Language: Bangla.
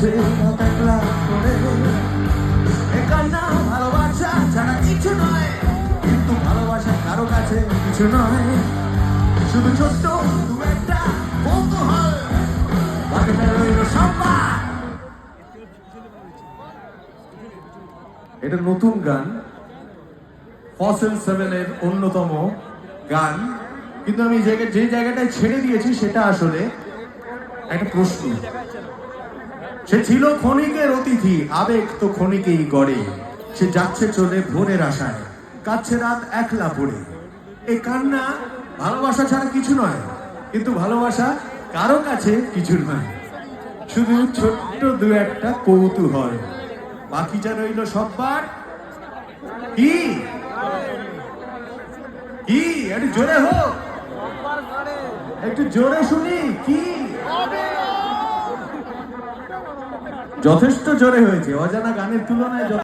কাছে একলা করে এ কান্না ভালোবাসা ছাড়া কিছু নয়, কিন্তু ভালোবাসা কারো কাছে কিছু নয়, শুধু ছোট্ট দু একটা কৌতূহল, বাকিটা রইল সম্মান। এটা নতুন গান, ফসিল 7 এর অন্যতম গান, কিন্তু আমি যে জায়গাটায় ছেড়ে দিয়েছি সেটা আসলে একটা প্রশ্ন। সে ছিল ক্ষণিকের অতিথি, আবেগ তো ক্ষণিকেই গড়ে, সে যাচ্ছে চলে ভোরের আশায়, কাছে রাত একলা পড়ে। এই কান্না ভালোবাসা ছাড়া কিছু নয়, কিন্তু ভালোবাসা কারো কাছে কিছু নয়, শুধু ছোট্ট দু একটা কৌতূহল, বাকিটা রইল সব্বার। কি কি একটু জোরে হোক, একটু জোরে শুনি কি। যথেষ্ট জোরে হয়েছে, অজানা গানের তুলনায়।